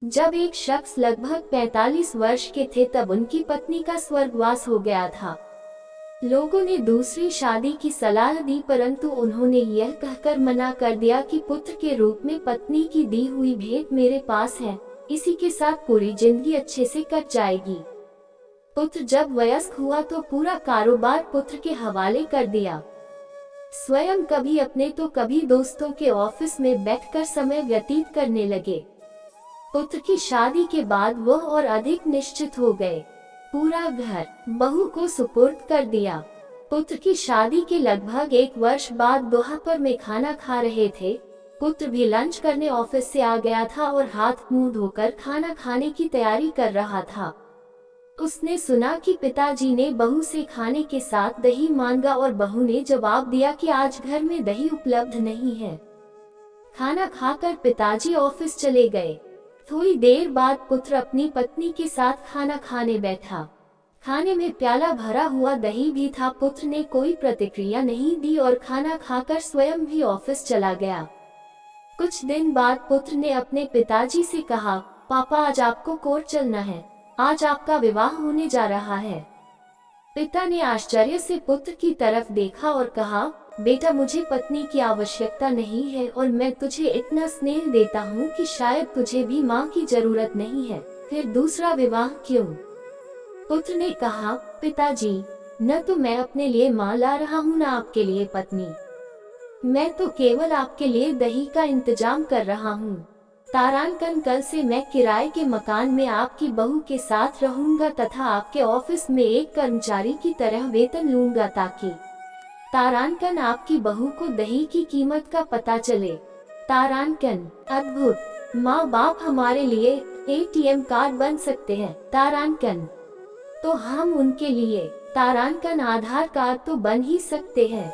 जब एक शख्स लगभग 45 वर्ष के थे तब उनकी पत्नी का स्वर्गवास हो गया था। लोगों ने दूसरी शादी की सलाह दी, परंतु उन्होंने यह कहकर मना कर दिया कि पुत्र के रूप में पत्नी की दी हुई भेंट मेरे पास है, इसी के साथ पूरी जिंदगी अच्छे से कट जाएगी। पुत्र जब वयस्क हुआ तो पूरा कारोबार पुत्र के हवाले कर दिया। स्वयं कभी अपने तो कभी दोस्तों के ऑफिस में बैठकर समय व्यतीत करने लगे। पुत्र की शादी के बाद वह और अधिक निश्चित हो गए। पूरा घर बहू को सुपुर्द कर दिया। पुत्र की शादी के लगभग 1 वर्ष बाद दोपहर में खाना खा रहे थे। पुत्र भी लंच करने ऑफिस से आ गया था और हाथ मुंह धोकर खाना खाने की तैयारी कर रहा था। उसने सुना कि पिताजी ने बहू से खाने के साथ दही मांगा और बहू ने जवाब दिया कि आज घर में दही उपलब्ध नहीं है। खाना खाकर पिताजी ऑफिस चले गए। थोड़ी देर बाद पुत्र अपनी पत्नी के साथ खाना खाने बैठा। खाने में प्याला भरा हुआ दही भी था। पुत्र ने कोई प्रतिक्रिया नहीं दी और खाना खाकर स्वयं भी ऑफिस चला गया। कुछ दिन बाद पुत्र ने अपने पिताजी से कहा, पापा आज आपको कोर्ट चलना है, आज आपका विवाह होने जा रहा है। पिता ने आश्चर्य से पुत्र की तरफ देखा और कहा, बेटा मुझे पत्नी की आवश्यकता नहीं है और मैं तुझे इतना स्नेह देता हूँ कि शायद तुझे भी माँ की जरूरत नहीं है, फिर दूसरा विवाह क्यों? पुत्र ने कहा, पिताजी न तो मैं अपने लिए माँ ला रहा हूँ न आपके लिए पत्नी, मैं तो केवल आपके लिए दही का इंतजाम कर रहा हूँ। तारांकन कल से मैं किराए के मकान में आपकी बहू के साथ रहूंगा तथा आपके ऑफिस में एक कर्मचारी की तरह वेतन लूंगा ताकि तारांकन आपकी बहू को दही की कीमत का पता चले। तारांकन अद्भुत, माँ बाप हमारे लिए एटीएम कार्ड बन सकते हैं तारांकन, तो हम उनके लिए तारांकन आधार कार्ड तो बन ही सकते हैं।